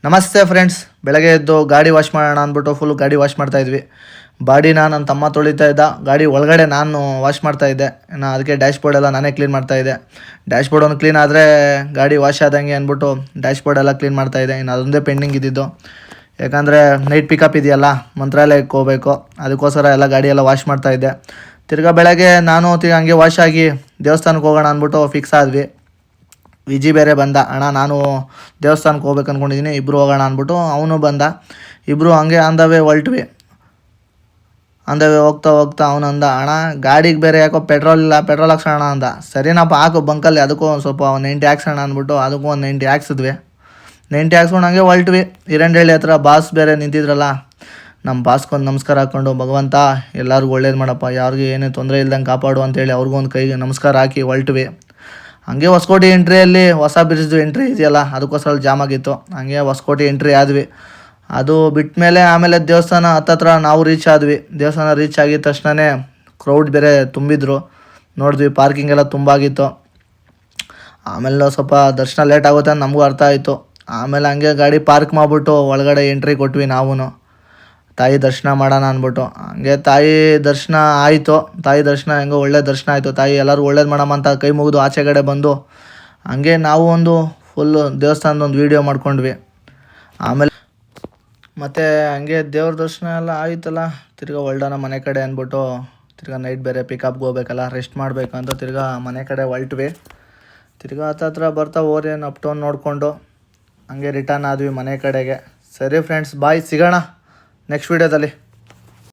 ನಮಸ್ತೆ ಫ್ರೆಂಡ್ಸ್. ಬೆಳಗ್ಗೆ ಎದ್ದು ಗಾಡಿ ವಾಶ್ ಮಾಡೋಣ ಅಂದ್ಬಿಟ್ಟು ಫುಲ್ ಗಾಡಿ ವಾಶ್ ಮಾಡ್ತಾಯಿದ್ವಿ. ಬಾಡಿನ ನನ್ನ ತಮ್ಮ ತೊಳಿತಾ ಇದ್ದ, ಗಾಡಿ ಒಳಗಡೆ ನಾನು ವಾಶ್ ಮಾಡ್ತಾಯಿದ್ದೆ. ಅದಕ್ಕೆ ಡ್ಯಾಶ್ ಬೋರ್ಡ್ ಎಲ್ಲ ನಾನೇ ಕ್ಲೀನ್ ಮಾಡ್ತಾಯಿದ್ದೆ. ಡ್ಯಾಶ್ ಬೋರ್ಡ್ ಒಂದು ಕ್ಲೀನ್ ಆದರೆ ಗಾಡಿ ವಾಶ್ ಆದಂಗೆ ಅಂದ್ಬಿಟ್ಟು ಡ್ಯಾಶ್ ಬೋರ್ಡ್ ಎಲ್ಲ ಕ್ಲೀನ್ ಮಾಡ್ತಾಯಿದ್ದೆ. ಇನ್ನು ಅದೊಂದೇ ಪೆಂಡಿಂಗ್ ಇದ್ದಿದ್ದು, ಯಾಕಂದರೆ ನೈಟ್ ಪಿಕಪ್ ಇದೆಯಲ್ಲ, ಮಂತ್ರಾಲಯಕ್ಕೆ ಹೋಗಬೇಕು. ಅದಕ್ಕೋಸ್ಕರ ಎಲ್ಲ ಗಾಡಿ ಎಲ್ಲ ವಾಶ್ ಮಾಡ್ತಾಯಿದ್ದೆ. ತಿರ್ಗಾ ಬೆಳಗ್ಗೆ ನಾನು ಹಂಗೆ ವಾಶ್ ಆಗಿ ದೇವಸ್ಥಾನಕ್ಕೆ ಹೋಗೋಣ ಅಂದ್ಬಿಟ್ಟು ಫಿಕ್ಸ್ ಆದ್ವಿ. ವಿಜಿ ಬೇರೆ ಬಂದ, ಅಣ್ಣ ನಾನು ದೇವಸ್ಥಾನಕ್ಕೆ ಹೋಗ್ಬೇಕು ಅಂದ್ಕೊಂಡಿದ್ದೀನಿ, ಇಬ್ಬರು ಹೋಗೋಣ ಅಂದ್ಬಿಟ್ಟು ಅವನು ಬಂದ. ಇಬ್ಬರು ಹಂಗೆ ಆನ್ ದ ವೇ ಹೊಲ್ಟ್ವಿ. ಆನ್ ದ ವೇ ಹೋಗ್ತಾ ಹೋಗ್ತಾ ಅವನು ಅಂದ, ಅಣ್ಣ ಗಾಡಿಗೆ ಬೇರೆ ಯಾಕೋ ಪೆಟ್ರೋಲ್ ಇಲ್ಲ, ಪೆಟ್ರೋಲ್ ಹಾಕ್ಸೋಣ ಅಂದ. ಸರಿನಪ್ಪ ಹಾಕು ಬಂಕಲ್ಲಿ, ಅದಕ್ಕೂ ಒಂದು ಸ್ವಲ್ಪ 90 ಹಾಕ್ಸೋಣ ಅಂದ್ಬಿಟ್ಟು ಅದಕ್ಕೂ ಒಂದು 90 ಹಾಕ್ಸಿದ್ವಿ. 90 ಹಾಕ್ಸ್ಕೊಂಡು ಹಂಗೆ ಹೊಲ್ಟ್ವಿ. ಹಿರಂಡಳ್ಳಿ ಹತ್ರ ಬಾಸ್ ಬೇರೆ ನಿಂತಿದ್ರಲ್ಲ, ನಮ್ಮ ಬಾಸ್ಗೊಂದು ನಮಸ್ಕಾರ ಹಾಕ್ಕೊಂಡು, ಭಗವಂತ ಎಲ್ಲರಿಗೂ ಒಳ್ಳೇದು ಮಾಡಪ್ಪ, ಯಾರಿಗೂ ಏನೇ ತೊಂದರೆ ಇಲ್ದಂಗೆ ಕಾಪಾಡು ಅಂತೇಳಿ ಅವ್ರಿಗೂ ಒಂದು ಕೈಗೆ ನಮಸ್ಕಾರ ಹಾಕಿ ಹೊಲ್ಟ್ವಿ. ಹಂಗೆ ಹೊಸಕೋಟೆ ಎಂಟ್ರಿಯಲ್ಲಿ ಹೊಸ ಬ್ರಿಡ್ಜ್ದು ಎಂಟ್ರಿ ಇದೆಯಲ್ಲ, ಅದಕ್ಕೋಸ್ಕರ ಜಾಮ್ ಆಗಿತ್ತು. ಹಂಗೆ ಹೊಸಕೋಟೆ ಎಂಟ್ರಿ ಆದ್ವಿ. ಅದು ಬಿಟ್ಟ ಮೇಲೆ ಆಮೇಲೆ ದೇವಸ್ಥಾನ ಹತ್ತತ್ರ ನಾವು ರೀಚ್ ಆದ್ವಿ. ದೇವಸ್ಥಾನ ರೀಚ್ ಆಗಿದ ತಕ್ಷಣವೇ ಕ್ರೌಡ್ ಬೇರೆ ತುಂಬಿದ್ರು. ನೋಡಿದ್ವಿ ಪಾರ್ಕಿಂಗ್ ಎಲ್ಲ ತುಂಬ ಆಗಿತ್ತು. ಆಮೇಲೆ ಸ್ವಲ್ಪ ದರ್ಶನ ಲೇಟ್ ಆಗುತ್ತೆ ಅಂತ ನಮಗೂ ಅರ್ಥ ಆಯಿತು. ಆಮೇಲೆ ಹಂಗೆ ಗಾಡಿ ಪಾರ್ಕ್ ಮಾಡಿಬಿಟ್ಟು ಒಳಗಡೆ ಎಂಟ್ರಿ ಕೊಟ್ವಿ ನಾವು, ತಾಯಿ ದರ್ಶನ ಮಾಡೋಣ ಅಂದ್ಬಿಟ್ಟು. ಹಂಗೆ ತಾಯಿ ದರ್ಶನ ಆಯಿತು. ತಾಯಿ ದರ್ಶನ ಹೆಂಗೋ ಒಳ್ಳೆ ದರ್ಶನ ಆಯಿತು. ತಾಯಿ ಎಲ್ಲರೂ ಒಳ್ಳೇದು ಮಾಡಮ್ಮ ಅಂತ ಕೈ ಮುಗಿದು ಆಚೆಗಡೆ ಬಂದು ಹಂಗೆ ನಾವು ಒಂದು ಫುಲ್ಲು ದೇವಸ್ಥಾನದ ಒಂದು ವೀಡಿಯೋ ಮಾಡ್ಕೊಂಡ್ವಿ. ಆಮೇಲೆ ಮತ್ತು ಹಂಗೆ ದೇವ್ರ ದರ್ಶನ ಎಲ್ಲ ಆಯಿತಲ್ಲ, ತಿರ್ಗಾ ಹೊಲ್ಡೋಣ ಮನೆ ಕಡೆ ಅಂದ್ಬಿಟ್ಟು, ತಿರ್ಗಾ ನೈಟ್ ಬೇರೆ ಪಿಕಪ್ಗೆ ಹೋಗ್ಬೇಕಲ್ಲ, ರೆಸ್ಟ್ ಮಾಡಬೇಕು ಅಂತ ತಿರ್ಗಾ ಮನೆ ಕಡೆ ಹೊಲ್ಟ್ವಿ. ತಿರ್ಗಾ ಹತ್ತತ್ರ ಬರ್ತಾ ಓರೇನು ಅಪ್ ಟೌನ್ ನೋಡಿಕೊಂಡು ಹಂಗೆ ರಿಟರ್ನ್ ಆದ್ವಿ ಮನೆ ಕಡೆಗೆ. ಸರಿ ಫ್ರೆಂಡ್ಸ್, ಬಾಯ್, ಸಿಗೋಣ ನೆಕ್ಸ್ಟ್ ವೀಡಿಯೋದಲ್ಲಿ.